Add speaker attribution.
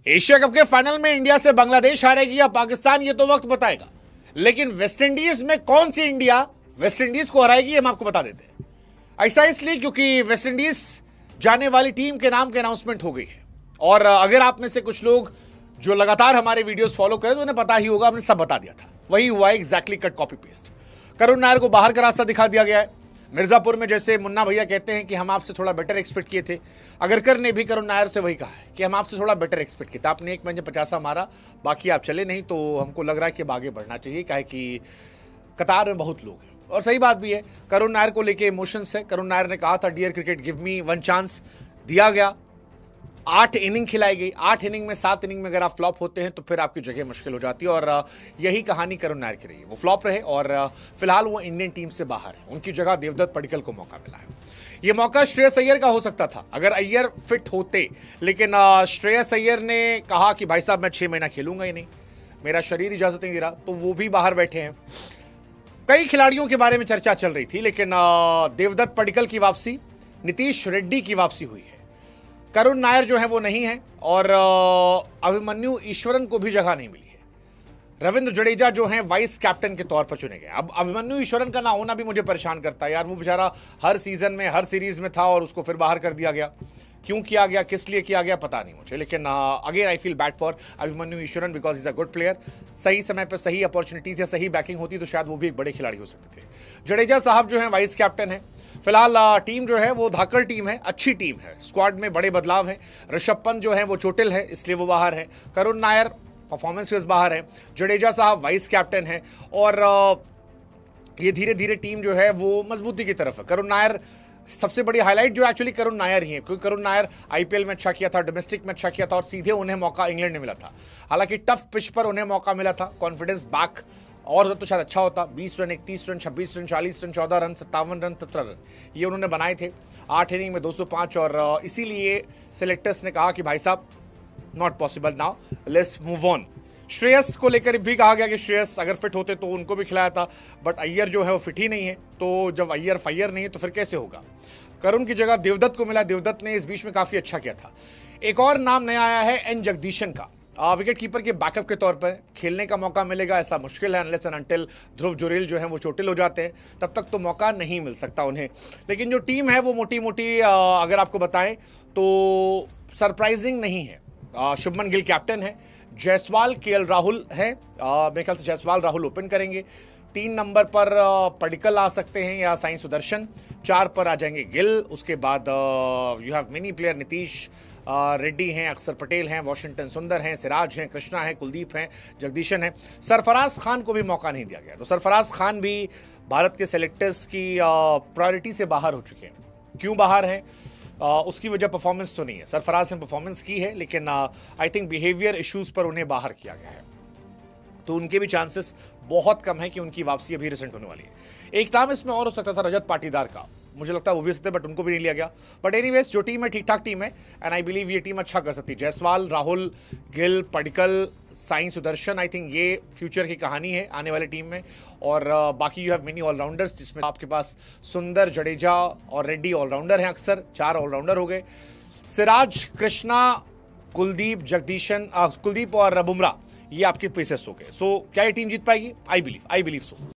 Speaker 1: Asia cup के final में India से बांग्लादेश हारेगी या पाकिस्तान, ये तो वक्त बताएगा। लेकिन वेस्टइंडीज में कौन सी इंडिया वेस्टइंडीज को हराएगी, हम आपको बता देते हैं। ऐसा इसलिए क्योंकि वेस्टइंडीज जाने वाली टीम के नाम की अनाउंसमेंट हो गई है। और अगर आप में से कुछ लोग जो लगातार हमारे वीडियोस फॉलो करें तो उन्हें पता ही होगा, हमने सब बता दिया था। वही हुआ है, exactly cut copy paste. Karun Nair को बाहर का रास्ता दिखा दिया गया है। मिर्जापुर में जैसे मुन्ना भैया कहते हैं कि हम आपसे थोड़ा बेटर एक्सपेक्ट किए थे, अगरकर ने भी करुण नायर से वही कहा है कि हम आपसे थोड़ा बेटर एक्सपेक्ट किए थे। आपने एक मैच 50 मारा, बाकी आप चले नहीं, तो हमको लग रहा है कि अब आगे बढ़ना चाहिए, क्या है कि कतार में बहुत लोग हैं। और सही बात भी है, करुण नायर को लेके इमोशंस है। करुण नायर ने कहा था dear cricket give me one chance, दिया गया। 8 इनिंग खिलाई गई, 8 इनिंग में 7 इनिंग में अगर आप फ्लॉप होते हैं तो फिर आपकी जगह मुश्किल हो जाती है। और यही कहानी करुण नायर की रही है। वो फ्लॉप रहे और फिलहाल वो इंडियन टीम से बाहर है। उनकी जगह देवदत्त पडिक्कल को मौका मिला है। ये मौका श्रेयस अय्यर का हो सकता था अगर अय्यर फिट होते, लेकिन श्रेयस अय्यर ने कहा कि भाई साहब मैं 6 महीना खेलूंगा ही नहीं, मेरा शरीर इजाजत नहीं दे रहा, तो वो भी बाहर बैठे हैं। कई खिलाड़ियों के बारे में चर्चा चल रही थी, लेकिन देवदत्त पडिक्कल की वापसी, नीतीश रेड्डी की वापसी हुई है। करुण नायर जो है वो नहीं है और अभिमन्यु ईश्वरन को भी जगह नहीं मिली है। रविंद्र जडेजा जो हैं वाइस कैप्टन के तौर पर चुने गए। अब अभिमन्यु ईश्वरन का ना होना भी मुझे परेशान करता है यार। वो बेचारा हर सीजन में हर सीरीज में था और उसको फिर बाहर कर दिया गया। क्यों किया गया, किस लिए किया गया, पता नहीं मुझे। लेकिन again I feel bad for Abhimanyu Eswaran because is a good player. सही समय पर सही अपॉर्चुनिटीज या सही बैकिंग होती तो शायद वो भी एक बड़े खिलाड़ी हो सकते थे। जडेजा साहब जो है वाइस कैप्टन है। फिलहाल टीम जो है वो धाकड़ टीम है, अच्छी टीम है। स्क्वाड में बड़े बदलाव हैं। ऋषभ पंत जो है वो चोटिल है, इसलिए वो बाहर है। करुण नायर परफॉर्मेंस वेज बाहर है। जडेजा साहब वाइस कैप्टन है और ये धीरे धीरे टीम जो है वो मजबूती की तरफ है। करुण नायर सबसे बड़ी हाईलाइट जो एक्चुअली करुण नायर ही है, क्योंकि करुण नायर आईपीएल में अच्छा किया था, डोमेस्टिक में अच्छा किया था और सीधे उन्हें मौका इंग्लैंड में मिला था। हालांकि टफ पिच पर उन्हें मौका मिला था, कॉन्फिडेंस बैक और तो शायद अच्छा होता। 20 run, 31 run, 26 run, 40 run, 14 run, 57 run, 17 run ये उन्होंने बनाए थे 8 इनिंग में 205। और इसीलिए सिलेक्टर्स ने कहा कि भाई साहब not possible now, let's move on. Shreyas को लेकर भी कहा गया कि श्रेयस अगर फिट होते तो उनको भी खिलाया था, बट अय्यर जो है वो फिट ही नहीं है। तो जब अय्यर फायर नहीं है तो फिर कैसे होगा। करुण की जगह देवदत्त को मिला। देवदत्त ने इस बीच में काफी अच्छा किया था। एक और नाम नया आया है एन जगदीशन का। विकेट कीपर के बैकअप के तौर पर खेलने का मौका मिलेगा ऐसा मुश्किल है, अनलेस एंड अनटिल ध्रुव जुरेल जो है वो चोटिल हो जाते हैं, तब तक तो मौका नहीं मिल सकता उन्हें। लेकिन जो टीम है वो मोटी मोटी अगर आपको बताएं तो सरप्राइजिंग नहीं है। शुभमन गिल कैप्टन है, जायसवाल केएल राहुल है। मेरे ख्याल से जायसवाल राहुल ओपन करेंगे। 3 नंबर पर पडिक्कल आ सकते हैं या साई सुदर्शन। 4 पर आ जाएंगे गिल। उसके बाद you have many player, Nitish Reddy हैं, अक्षर पटेल हैं, वॉशिंगटन सुंदर हैं, सिराज हैं, कृष्णा हैं, कुलदीप हैं, जगदीशन हैं। सरफराज खान को भी मौका नहीं दिया गया, तो सरफराज खान भी भारत के सेलेक्टर्स की प्रायोरिटी से बाहर हो चुके हैं। क्यों बाहर हैं उसकी वजह परफॉर्मेंस तो नहीं है। सरफराज ने परफॉर्मेंस की है, लेकिन आई थिंक बिहेवियर इश्यूज पर उन्हें बाहर किया गया है, तो उनके भी चांसेस बहुत कम है कि उनकी वापसी अभी रिसेंट होने वाली है। एक नाम इसमें और हो सकता था रजत पाटीदार का, मुझे लगता है वो भी सकते, बट उनको भी नहीं लिया गया। बट एनीवेज जो टीम है ठीक ठाक टीम है एंड आई बिलीव ये टीम अच्छा कर सकती है। जायसवाल, राहुल, गिल, पडिक्कल, साई सुदर्शन, आई थिंक ये फ्यूचर की कहानी है आने वाली टीम में। और बाकी यू हैव मेनी ऑलराउंडर्स, जिसमें आपके पास सुंदर, जडेजा और रेड्डी ऑलराउंडर हैं। अक्सर 4 ऑलराउंडर हो गए। सिराज, कृष्णा, कुलदीप, जगदीशन, कुलदीप और बुमराह ये आपके पेसर्स हो गए। सो क्या ये टीम जीत पाएगी? I believe so.